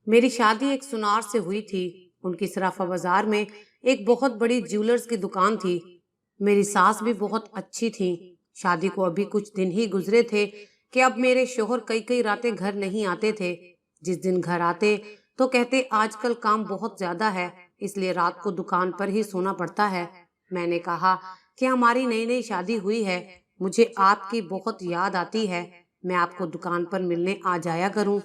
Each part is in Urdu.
میری شادی ایک سنار سے ہوئی تھی۔ ان کی صرافہ بازار میں ایک بہت بڑی جیولرز کی دکان تھی۔ میری ساس بھی بہت اچھی تھی۔ شادی کو ابھی کچھ دن ہی گزرے تھے کہ اب میرے شوہر کئی راتیں گھر نہیں آتے تھے۔ جس دن گھر آتے تو کہتے آج کل کام بہت زیادہ ہے، اس لیے رات کو دکان پر ہی سونا پڑتا ہے۔ میں نے کہا کہ ہماری نئی شادی ہوئی ہے، مجھے آپ کی بہت یاد آتی ہے، میں آپ کو دکان پر ملنے آ جایا کروں۔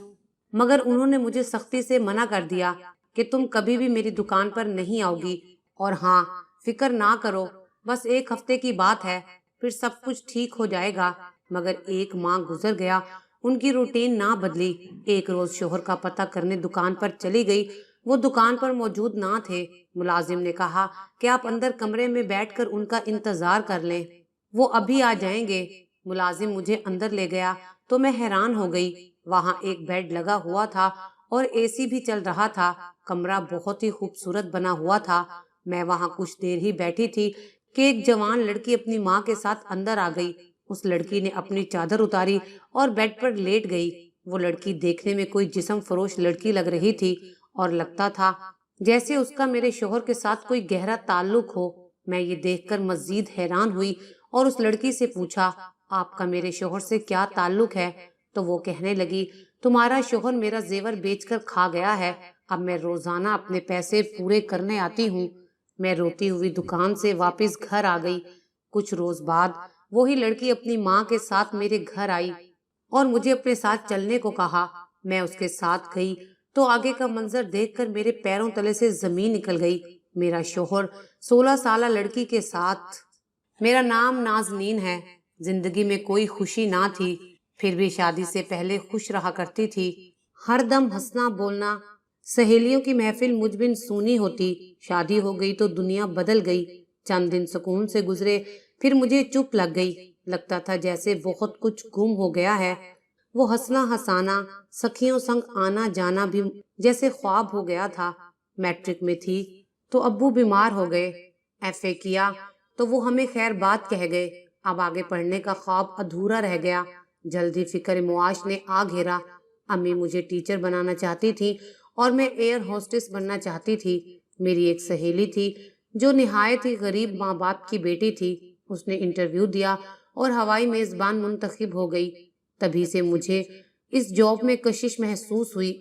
مگر انہوں نے مجھے سختی سے منع کر دیا کہ تم کبھی بھی میری دکان پر نہیں آؤ گی، اور ہاں، فکر نہ کرو، بس ایک ہفتے کی بات ہے، پھر سب کچھ ٹھیک ہو جائے گا۔ مگر ایک ماہ گزر گیا، ان کی روٹین نہ بدلی۔ ایک روز شوہر کا پتہ کرنے دکان پر چلی گئی، وہ دکان پر موجود نہ تھے۔ ملازم نے کہا کہ آپ اندر کمرے میں بیٹھ کر ان کا انتظار کر لیں، وہ ابھی آ جائیں گے۔ ملازم مجھے اندر لے گیا تو میں حیران ہو گئی۔ وہاں ایک بیڈ لگا ہوا تھا اور اے سی بھی چل رہا تھا۔ کمرہ بہت ہی خوبصورت بنا ہوا تھا۔ میں وہاں کچھ دیر ہی بیٹھی تھی کہ ایک جوان لڑکی اپنی ماں کے ساتھ اندر آ گئی۔ اس لڑکی نے اپنی چادر اتاری اور بیڈ پر لیٹ گئی۔ وہ لڑکی دیکھنے میں کوئی جسم فروش لڑکی لگ رہی تھی اور لگتا تھا جیسے اس کا میرے شوہر کے ساتھ کوئی گہرا تعلق ہو۔ میں یہ دیکھ کر مزید حیران ہوئی اور اس لڑکی سے پوچھا، آپ کا میرے شوہر سے کیا تعلق ہے؟ تو وہ کہنے لگی، تمہارا شوہر میرا زیور بیچ کر کھا گیا ہے، اب میں روزانہ اپنے پیسے پورے کرنے آتی ہوں۔ میں روتی ہوئی دکان سے واپس گھر آ گئی۔ کچھ روز بعد وہی لڑکی اپنی ماں کے ساتھ میرے گھر آئی اور مجھے اپنے ساتھ چلنے کو کہا۔ میں اس کے ساتھ گئی تو آگے کا منظر دیکھ کر میرے پیروں تلے سے زمین نکل گئی۔ میرا شوہر 16 سالہ لڑکی کے ساتھ۔ میرا نام نازنین ہے۔ زندگی میں کوئی خوشی نہ تھی، پھر بھی شادی سے پہلے خوش رہا کرتی تھی۔ ہر دم ہنسنا بولنا، سہیلیوں کی محفل مجھ بن سونی ہوتی۔ شادی ہو گئی تو دنیا بدل گئی۔ چند دن سکون سے گزرے، پھر مجھے چپ لگ گئی۔ لگتا تھا جیسے بہت کچھ گم ہو گیا ہے۔ وہ ہنسنا ہنسانا، سکھیوں سنگ آنا جانا بھی جیسے خواب ہو گیا تھا۔ میٹرک میں تھی تو ابو بیمار ہو گئے، ایف اے کیا تو وہ ہمیں خیر بات کہہ گئے۔ اب آگے پڑھنے کا خواب ادھورا رہ گیا۔ جلدی فکر معاش نے آ گھیرا۔ امی مجھے ٹیچر بنانا چاہتی تھی اور میں ایئر ہوسٹس بننا چاہتی تھی۔ میری ایک سہیلی تھی جو نہایت ہی غریب ماں باپ کی بیٹی تھی، اس نے انٹرویو دیا اور ہوائی میزبان منتخب ہو گئی۔ تبھی سے مجھے اس جاب میں کشش محسوس ہوئی۔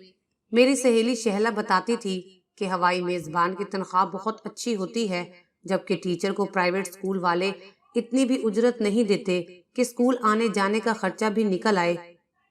میری سہیلی شہلہ بتاتی تھی کہ ہوائی میزبان کی تنخواہ بہت اچھی ہوتی ہے، جبکہ ٹیچر کو پرائیویٹ اسکول والے اتنی بھی اجرت نہیں دیتے کہ اسکول آنے جانے کا خرچہ بھی نکل آئے۔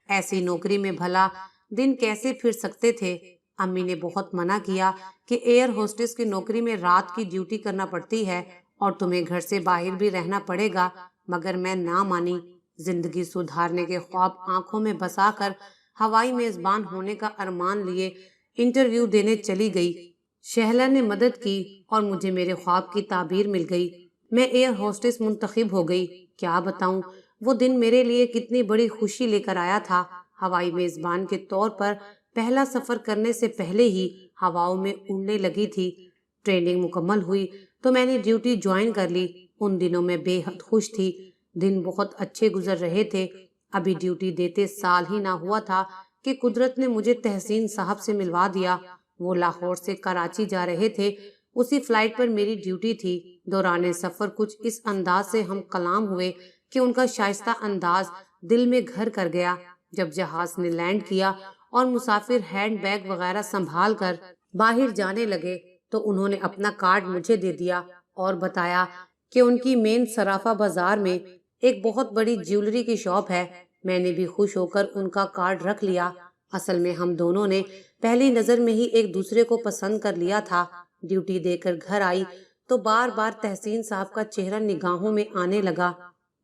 ایسی نوکری میں بھلا دن کیسے پھر سکتے تھے؟ امی نے بہت منع کیا کہ ایئر ہوسٹس کی نوکری میں رات کی ڈیوٹی کرنا پڑتی ہے اور تمہیں گھر سے باہر بھی رہنا پڑے گا، مگر میں نہ مانی۔ زندگی سدھارنے کے خواب آنکھوں میں بسا کر ہوائی میزبان ہونے کا ارمان لیے انٹرویو دینے چلی گئی۔ شہلہ نے مدد کی اور مجھے میرے خواب کی تعبیر مل گئی۔ میں ایئر ہوسٹس منتخب ہو گئی۔ کیا بتاؤں وہ دن میرے لیے کتنی بڑی خوشی لے کر آیا تھا۔ ہوائی میزبان کے طور پر پہلا سفر کرنے سے پہلے ہی ہواؤں میں اڑنے لگی تھی۔ ٹریننگ مکمل ہوئی تو میں نے ڈیوٹی جوائن کر لی۔ ان دنوں میں بے حد خوش تھی، دن بہت اچھے گزر رہے تھے۔ ابھی ڈیوٹی دیتے سال ہی نہ ہوا تھا کہ قدرت نے مجھے تحسین صاحب سے ملوا دیا۔ وہ لاہور سے کراچی جا رہے تھے، اسی فلائٹ پر میری ڈیوٹی تھی۔ دوران سفر کچھ اس انداز سے ہم کلام ہوئے کہ ان کا شائستہ انداز دل میں گھر کر گیا۔ جب جہاز نے لینڈ کیا اور مسافر ہینڈ بیگ وغیرہ سنبھال کر باہر جانے لگے تو انہوں نے اپنا کارڈ مجھے دے دیا اور بتایا کہ ان کی مین صرافہ بازار میں ایک بہت بڑی جیولری کی شاپ ہے۔ میں نے بھی خوش ہو کر ان کا کارڈ رکھ لیا۔ اصل میں ہم دونوں نے پہلی نظر میں ہی ایک دوسرے کو پسند کر لیا تھا۔ ڈیوٹی دے کر گھر آئی تو بار بار تحسین صاحب کا چہرہ نگاہوں میں آنے لگا۔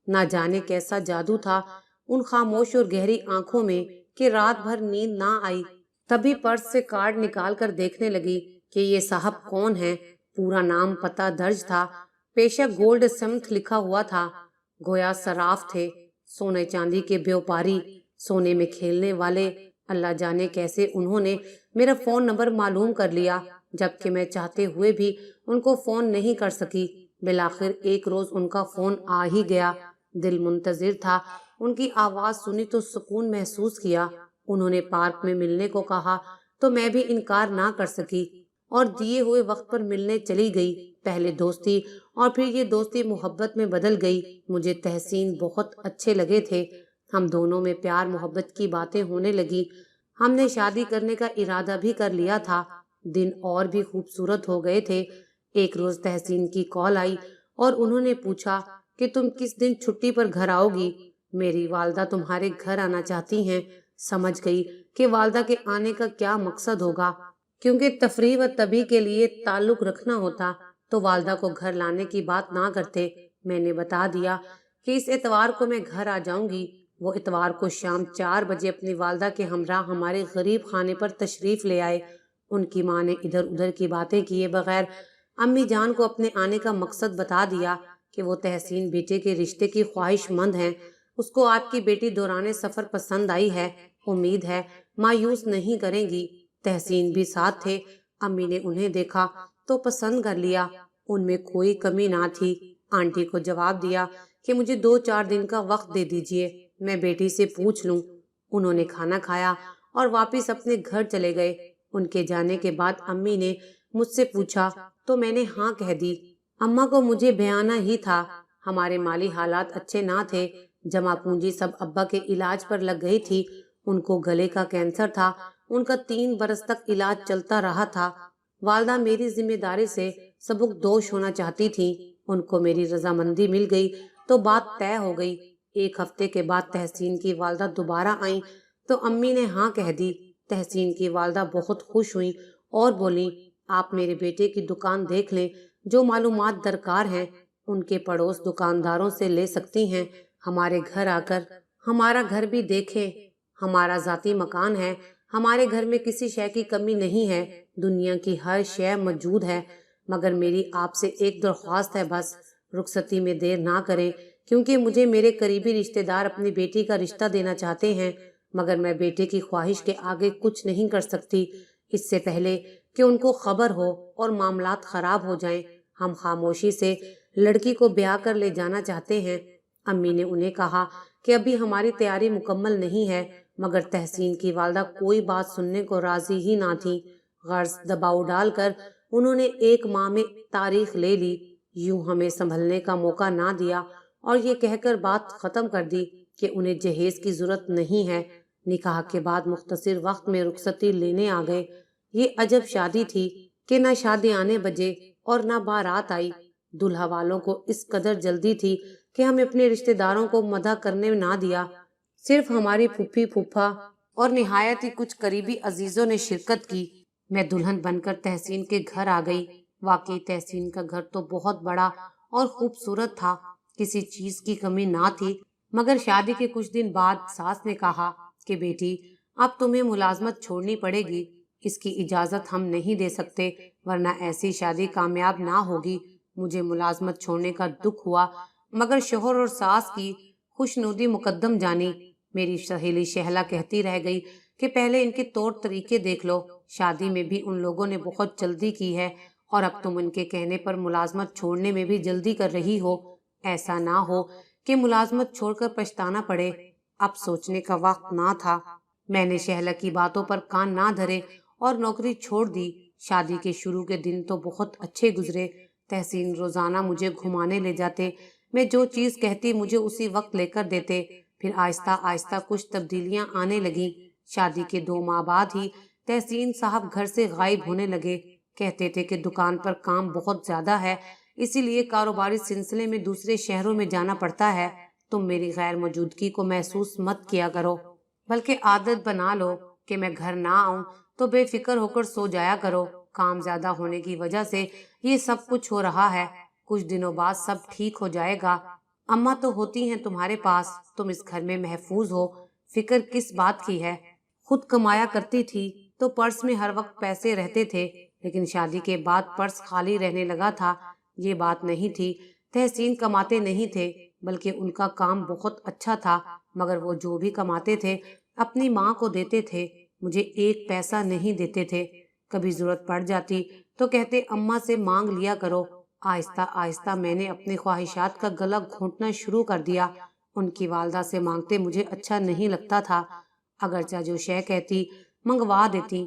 نہ جانے کیسا جادو تھا ان خاموش اور گہری آنکھوں میں کہ رات بھر نیند نہ آئی۔ تبھی پرس سے کارڈ نکال کر دیکھنے لگی کہ یہ صاحب کون ہیں۔ پورا نام پتہ درج تھا، پیشہ گولڈ سمتھ لکھا ہوا تھا۔ گویا صراف تھے، سونے چاندی کے بیوپاری، سونے میں کھیلنے والے۔ اللہ جانے کیسے انہوں نے میرا فون نمبر معلوم کر لیا، جبکہ میں چاہتے ہوئے بھی ان کو فون نہیں کر سکی۔ بالآخر ایک روز ان کا فون آ ہی گیا۔ دل منتظر تھا، ان کی آواز سنی تو سکون محسوس کیا۔ انہوں نے پارک میں ملنے کو کہا۔ تو میں بھی انکار نہ کر سکی اور دیے ہوئے وقت پر ملنے چلی گئی۔ پہلے دوستی اور پھر یہ دوستی محبت میں بدل گئی۔ مجھے تحسین بہت اچھے لگے تھے۔ ہم دونوں میں پیار محبت کی باتیں ہونے لگی۔ ہم نے شادی کرنے کا ارادہ بھی کر لیا تھا۔ دن اور بھی خوبصورت ہو گئے تھے۔ ایک روز تحسین کی کال آئی اور انہوں نے پوچھا کہ تم کس دن چھٹی پر گھر آؤ گی؟ میری والدہ تمہارے گھر آنا چاہتی ہیں۔ سمجھ گئی کہ والدہ کے آنے کا کیا مقصد ہوگا، کیونکہ تفریح و طبی کے لیے تعلق رکھنا ہوتا تو والدہ کو گھر لانے کی بات نہ کرتے۔ میں نے بتا دیا کہ اس اتوار کو میں گھر آ جاؤں گی۔ وہ اتوار کو شام 4 بجے اپنی والدہ کے ہمراہ ہمارے غریب خانے پر تشریف لے آئے۔ ان کی ماں نے ادھر ادھر کی باتیں کیے بغیر امی جان کو اپنے آنے کا مقصد بتا دیا کہ وہ تحسین بیٹے کے رشتے کی خواہش مند ہیں۔ اس کو آپ کی بیٹی دوران سفر پسند آئی ہے۔ امید ہے مایوس نہیں کریں گی۔ تحسین بھی ساتھ تھے۔ امی نے انہیں دیکھا تو پسند کر لیا۔ ان میں کوئی کمی نہ تھی۔ آنٹی کو جواب دیا کہ مجھے 2-4 دن کا وقت دے دیجئے، میں بیٹی سے پوچھ لوں۔ انہوں نے کھانا کھایا اور واپس اپنے گھر چلے گئے۔ ان کے جانے کے بعد امی نے مجھ سے پوچھا تو میں نے ہاں کہہ دی۔ اماں کو مجھے بیانہ ہی تھا۔ ہمارے مالی حالات اچھے نہ تھے۔ جمع پونجی سب ابا کے علاج پر لگ گئی تھی۔ ان کو گلے کا کینسر تھا۔ ان کا 3 برس تک علاج چلتا رہا تھا۔ والدہ میری ذمہ داری سے سبکدوش ہونا چاہتی تھی۔ ان کو میری رضامندی مل گئی تو بات طے ہو گئی۔ 1 ہفتے کے بعد تحسین کی والدہ دوبارہ آئیں تو امی نے ہاں کہہ دی۔ تحسین کی والدہ بہت خوش ہوئیں اور بولیں، آپ میرے بیٹے کی دکان دیکھ لیں، جو معلومات درکار ہیں ان کے پڑوس دکانداروں سے لے سکتی ہیں۔ ہمارے گھر آ کر ہمارا گھر بھی دیکھیں۔ ہمارا ذاتی مکان ہے۔ ہمارے گھر میں کسی شے کی کمی نہیں ہے۔ دنیا کی ہر شے موجود ہے، مگر میری آپ سے ایک درخواست ہے، بس رخصتی میں دیر نہ کریں، کیونکہ مجھے میرے قریبی رشتہ دار اپنی بیٹی کا رشتہ دینا چاہتے ہیں، مگر میں بیٹے کی خواہش کے آگے کچھ نہیں کر سکتی۔ اس سے پہلے کہ ان کو خبر ہو اور معاملات خراب ہو جائیں، ہم خاموشی سے لڑکی کو بیاہ کر لے جانا چاہتے ہیں۔ امی نے انہیں کہا کہ ابھی ہماری تیاری مکمل نہیں ہے، مگر تحسین کی والدہ کوئی بات سننے کو راضی ہی نہ تھی۔ غرض دباؤ ڈال کر انہوں نے 1 ماہ میں تاریخ لے لی۔ یوں ہمیں سنبھلنے کا موقع نہ دیا اور یہ کہہ کر بات ختم کر دی کہ انہیں جہیز کی ضرورت نہیں ہے۔ نکاح کے بعد مختصر وقت میں رخصتی لینے آ گئے۔ یہ عجب شادی تھی کہ نہ شادی آنے بجے اور نہ بارات آئی۔ دلہا والوں کو اس قدر جلدی تھی کہ ہمیں اپنے رشتہ داروں کو مداح کرنے نہ دیا۔ صرف ہماری پھوپھی پھوپھا اور نہایت ہی کچھ قریبی عزیزوں نے شرکت کی۔ میں دلہن بن کر تحسین کے گھر آ گئی۔ واقعی تحسین کا گھر تو بہت بڑا اور خوبصورت تھا، کسی چیز کی کمی نہ تھی، مگر شادی کے کچھ دن بعد ساس نے کہا کہ بیٹی اب تمہیں ملازمت چھوڑنی پڑے گی۔ اس کی اجازت ہم نہیں دے سکتے، ورنہ ایسی شادی کامیاب نہ ہوگی۔ مجھے ملازمت چھوڑنے کا دکھ ہوا، مگر شوہر اور ساس کی خوشنودی مقدم جانی۔ میری سہیلی شہلا کہتی رہ گئی کہ پہلے ان کے طور طریقے دیکھ لو، شادی میں بھی ان لوگوں نے بہت جلدی کی ہے اور اب تم ان کے کہنے پر ملازمت چھوڑنے میں بھی جلدی کر رہی ہو۔ ایسا نہ ہو کہ ملازمت چھوڑ کر پچھتانا پڑے۔ اب سوچنے کا وقت نہ تھا۔ میں نے شہلا کی باتوں پر کان نہ دھرے اور نوکری چھوڑ دی۔ شادی کے شروع کے دن تو بہت اچھے گزرے۔ تحسین روزانہ مجھے گھمانے لے جاتے۔ میں جو چیز کہتی مجھے اسی وقت لے کر دیتے۔ پھر آہستہ آہستہ کچھ تبدیلیاں آنے لگیں۔ شادی کے 2 ماہ بعد ہی تحسین صاحب گھر سے غائب ہونے لگے۔ کہتے تھے کہ دکان پر کام بہت زیادہ ہے، اسی لیے کاروباری سلسلے میں دوسرے شہروں میں جانا پڑتا ہے۔ تم میری غیر موجودگی کو محسوس مت کیا کرو، بلکہ عادت بنا لو کہ میں گھر نہ آؤں تو بے فکر ہو کر سو جایا کرو۔ کام زیادہ ہونے کی وجہ سے یہ سب کچھ ہو رہا ہے، کچھ دنوں بعد سب ٹھیک ہو جائے گا۔ اماں تو ہوتی ہیں تمہارے پاس، تم اس گھر میں محفوظ ہو، فکر کس بات کی ہے؟ خود کمایا کرتی تھی تو پرس میں ہر وقت پیسے رہتے تھے، لیکن شادی کے بعد پرس خالی رہنے لگا تھا۔ یہ بات نہیں تھی، تحسین کماتے نہیں تھے، بلکہ ان کا کام بہت اچھا تھا، مگر وہ جو بھی کماتے تھے اپنی ماں کو دیتے تھے، مجھے 1 پیسہ نہیں دیتے تھے۔ کبھی ضرورت پڑ جاتی تو کہتے اماں سے مانگ لیا کرو۔ آہستہ آہستہ میں نے اپنی خواہشات کا گلا گھونٹنا شروع کر دیا۔ ان کی والدہ سے مانگتے مجھے اچھا نہیں لگتا تھا، اگرچہ جو شے کہتی منگوا دیتی،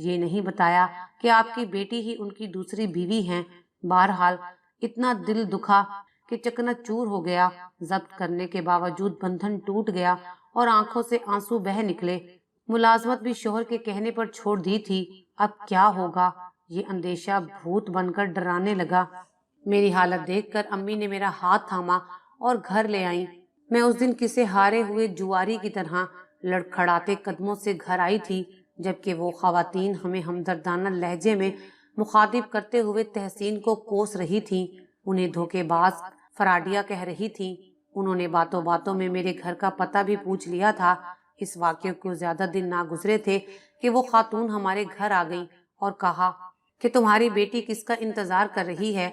یہ نہیں بتایا کہ آپ کی بیٹی ہی ان کی دوسری بیوی ہیں۔ بہرحال اتنا دل دکھا کہ چکنا چور ہو گیا۔ ضبط کرنے کے باوجود بندھن ٹوٹ گیا اور آنکھوں سے آنسو بہہ نکلے۔ ملازمت بھی شوہر کے کہنے پر چھوڑ دی تھی۔ اب کیا ہوگا، یہ اندیشہ بھوت بن کر ڈرانے لگا۔ میری حالت دیکھ کر امی نے میرا ہاتھ تھاما اور گھر لے آئیں۔ میں اس دن کسی ہارے ہوئے جواری کی طرح لڑکھڑاتے قدموں سے گھر آئی تھی، جبکہ وہ خواتین ہمیں ہمدردانہ لہجے میں مخاطب کرتے ہوئے تحسین کو کوس رہی تھیں، انہیں دھوکے باز فراڈیا کہہ رہی تھیں۔ انہوں نے باتوں باتوں میں میرے گھر کا پتہ بھی پوچھ لیا تھا۔ اس واقعے کو زیادہ دن نہ گزرے تھے کہ وہ خاتون ہمارے گھر آ گئیں اور کہا کہ تمہاری بیٹی کس کا انتظار کر رہی ہے؟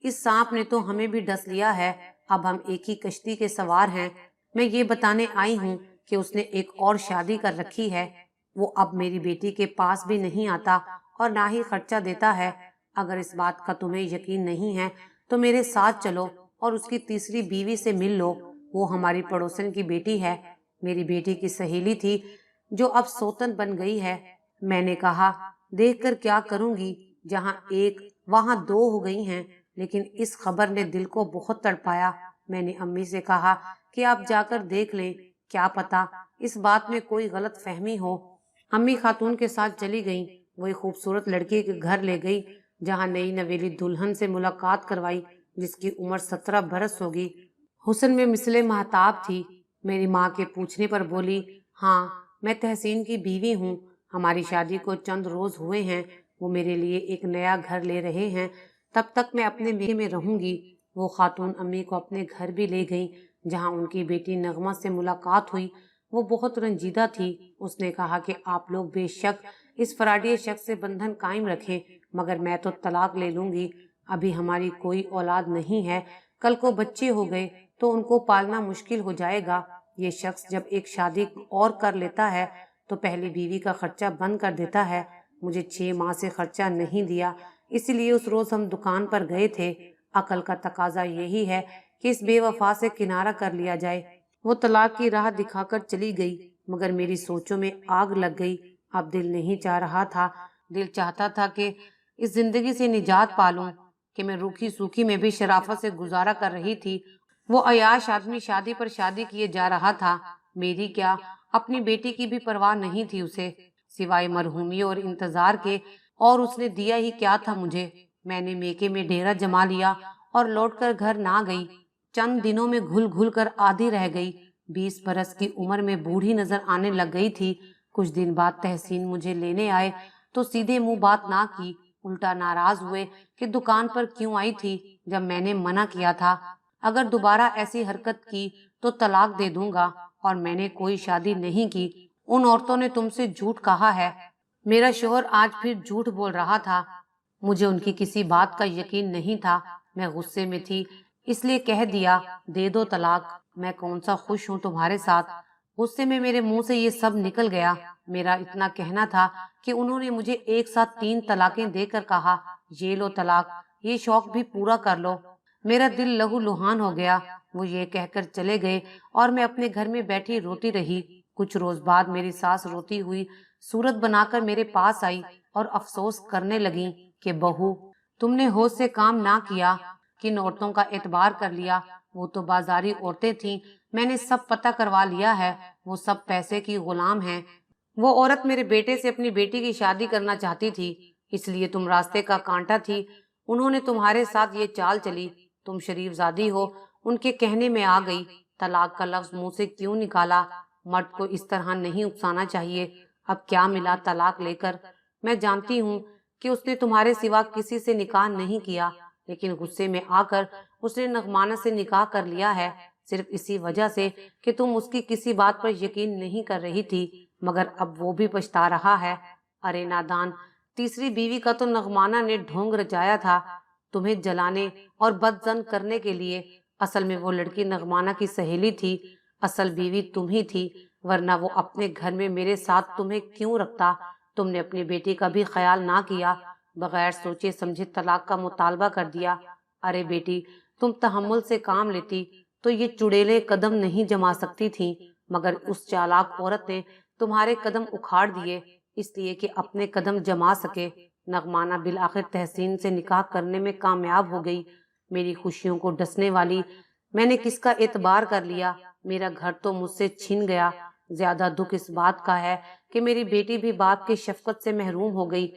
اس سانپ نے تو ہمیں بھی ڈس لیا ہے، اب ہم ایک ہی کشتی کے سوار ہیں۔ میں یہ بتانے آئی ہوں کہ اس نے ایک اور شادی کر رکھی ہے۔ وہ اب میری بیٹی کے پاس بھی نہیں آتا اور نہ ہی خرچہ دیتا ہے۔ اگر اس بات کا تمہیں یقین نہیں ہے تو میرے ساتھ چلو اور اس کی تیسری بیوی سے مل لو۔ وہ ہماری پڑوسن کی بیٹی ہے، میری بیٹی کی سہیلی تھی جو اب سوتن بن گئی ہے۔ میں نے کہا، دیکھ کر کیا کروں گی، جہاں ایک وہاں دو ہو گئی ہیں۔ لیکن اس خبر نے دل کو بہت تڑپایا۔ میں نے امی سے کہا کہ آپ جا کر دیکھ لیں، کیا پتا اس بات میں کوئی غلط فہمی ہو۔ امی خاتون کے ساتھ چلی گئیں۔ وہ ایک خوبصورت لڑکی کے گھر لے گئی، جہاں نئی نویلی دلہن سے ملاقات کروائی، جس کی عمر 17 برس ہوگی۔ حسن میں مثل مہتاب تھی۔ میری ماں کے پوچھنے پر بولی، ہاں میں تحسین کی بیوی ہوں، ہماری شادی کو چند روز ہوئے ہیں، وہ میرے لیے ایک نیا گھر لے رہے ہیں، تب تک میں اپنے میکے میں رہوں گی۔ وہ خاتون امی کو اپنے گھر بھی لے گئیں، جہاں ان کی بیٹی نغمہ سے ملاقات ہوئی۔ وہ بہت رنجیدہ تھی۔ اس نے کہا کہ آپ لوگ بے شک اس فراڈی شخص سے بندھن قائم رکھیں، مگر میں تو طلاق لے لوں گی۔ ابھی ہماری کوئی اولاد نہیں ہے، کل کو بچے ہو گئے تو ان کو پالنا مشکل ہو جائے گا۔ یہ شخص جب ایک شادی اور کر لیتا ہے تو پہلی بیوی کا خرچہ بند کر دیتا ہے۔ مجھے 6 ماہ سے خرچہ نہیں دیا، اسی لیے اس روز ہم دکان پر گئے تھے۔ عقل کا تقاضا یہی ہے کہ اس بے وفا سے کنارہ کر لیا جائے۔ وہ طلاق کی راہ دکھا کر چلی گئی، مگر میری سوچوں میں آگ لگ گئی۔ اب دل نہیں چاہ رہا تھا، دل چاہتا تھا کہ اس زندگی سے نجات پالوں کہ میں روکھی سوکھی میں بھی شرافت سے گزارا کر رہی تھی۔ وہ عیاش آدمی شادی پر شادی کیے جا رہا تھا، میری کیا اپنی بیٹی کی بھی پرواہ نہیں تھی اسے، سوائے مرحومی اور انتظار کے، اور اس نے دیا ہی کیا تھا مجھے۔ میں نے میکے میں ڈیرا جما لیا اور لوٹ کر گھر نہ گئی۔ چند دنوں میں گھل گھل کر آدھی رہ گئی۔ 20 برس کی عمر میں بوڑھی نظر آنے لگ گئی تھی۔ کچھ دن بعد تحسین مجھے لینے آئے تو سیدھے منہ بات نہ کی، الٹا ناراض ہوئے کہ دکان پر کیوں آئی تھی جب میں نے منع کیا تھا، اگر دوبارہ ایسی حرکت کی تو طلاق دے دوں گا، اور میں نے کوئی شادی نہیں کی۔ ان عورتوں نے تم سے جھوٹ کہا ہے۔ میرا شوہر آج پھر جھوٹ بول رہا تھا۔ مجھے ان کی کسی بات کا یقین نہیں تھا۔ میں غصے میں تھی، اس لیے کہہ دیا، دے دو طلاق، میں کون سا خوش ہوں تمہارے ساتھ۔ غصے میں میرے منہ سے یہ سب نکل گیا۔ میرا اتنا کہنا تھا کہ انہوں نے مجھے ایک ساتھ 3 طلاقیں دے کر کہا، یہ لو طلاق، یہ شوق بھی پورا کر لو۔ میرا دل لہو لہان ہو گیا۔ وہ یہ کہہ کر چلے گئے اور میں اپنے گھر میں بیٹھی روتی رہی۔ کچھ روز بعد میری ساس روتی ہوئی صورت بنا کر میرے پاس آئی اور افسوس کرنے لگی کہ بہو، تم نے ہوش سے کام نہ کیا، کن عورتوں کا اعتبار کر لیا، وہ تو بازاری عورتیں تھیں، میں نے سب پتہ کروا لیا ہے، وہ سب پیسے کی غلام ہیں۔ وہ عورت میرے بیٹے سے اپنی بیٹی کی شادی کرنا چاہتی تھی، اس لیے تم راستے کا کانٹا تھی، انہوں نے تمہارے ساتھ یہ چال چلی۔ تم شریف زادی ہو، ان کے کہنے میں آ گئی۔ طلاق کا لفظ منہ سے کیوں نکالا؟ مرد کو اس طرح نہیں اکسانا چاہیے۔ اب کیا ملا طلاق لے کر؟ میں جانتی ہوں کہ اس نے تمہارے سوا کسی سے نکاح نہیں کیا، لیکن غصے میں آ کر اس نے نغمانہ سے نکاح کر لیا ہے، صرف اسی وجہ سے کہ تم اس کی کسی بات پر یقین نہیں کر رہی تھی، مگر اب وہ بھی پچھتا رہا ہے۔ ارے نادان، تیسری بیوی کا تو نغمانہ نے ڈھونگ رچایا تھا تمہیں جلانے اور بدظن کرنے کے لیے۔ اصل میں وہ لڑکی نغمانہ کی سہیلی تھی، اصل بیوی تم ہی تھی، ورنہ وہ اپنے گھر میں میرے ساتھ تمہیں کیوں رکھتا؟ تم نے اپنی بیٹی کا بھی خیال نہ کیا، بغیر سوچے سمجھے طلاق کا مطالبہ کر دیا۔ ارے بیٹی، تم تحمل سے کام لیتی تو یہ چڑیلے قدم نہیں جما سکتی تھیں، مگر اس چالاک عورت نے تمہارے قدم اکھاڑ دیے۔ اس لیے کہ اپنے قدم جما سکے۔ نغمانہ بالآخر تحسین سے نکاح کرنے میں کامیاب ہو گئی۔ میری خوشیوں کو ڈسنے والی میں نے کس کا اعتبار کر لیا؟ میرا گھر تو مجھ سے چھن گیا۔ زیادہ دکھ اس بات کا ہے کہ میری بیٹی بھی باپ کی شفقت سے محروم ہو گئی۔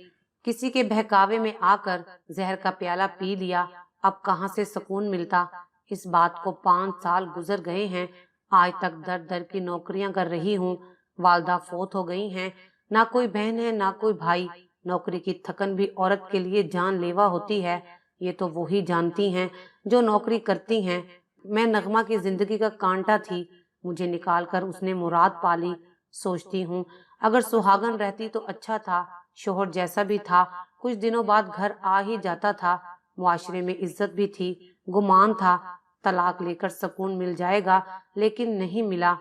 کسی کے بہکاوے میں آ کر زہر کا پیالہ پی لیا۔ اب کہاں سے سکون ملتا؟ اس بات کو 5 سال گزر گئے ہیں۔ آج تک در در کی نوکریاں کر رہی ہوں۔ والدہ فوت ہو گئی ہیں، نہ کوئی بہن ہے نہ کوئی بھائی۔ نوکری کی تھکن بھی عورت کے لیے جان لیوا ہوتی ہے، یہ تو وہی جانتی ہیں جو نوکری کرتی ہیں۔ میں نغمہ کی زندگی کا کانٹا تھی، مجھے نکال کر اس نے مراد پالی۔ سوچتی ہوں اگر سہاگن رہتی تو اچھا تھا، شوہر جیسا بھی تھا کچھ دنوں بعد گھر آ ہی جاتا تھا، معاشرے میں عزت بھی تھی، گمان تھا طلاق لے کر سکون مل جائے گا، لیکن نہیں ملا۔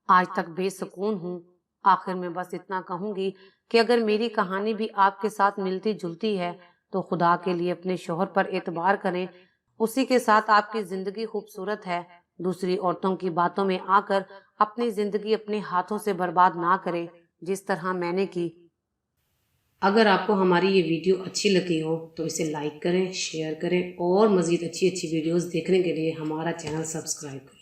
آج تک بے سکون ہوں۔ آخر میں بس اتنا کہوں گی کہ اگر میری کہانی بھی آپ کے ساتھ ملتی جلتی ہے تو خدا کے لیے اپنے شوہر پر اعتبار کریں، اسی کے ساتھ آپ کی زندگی خوبصورت ہے۔ دوسری عورتوں کی باتوں میں آ کر اپنی زندگی اپنے ہاتھوں سے برباد نہ کریں جس طرح میں نے کی۔ اگر آپ کو ہماری یہ ویڈیو اچھی لگی ہو تو اسے لائک کریں، شیئر کریں اور مزید اچھی ویڈیوز دیکھنے کے لیے ہمارا چینل سبسکرائب کریں۔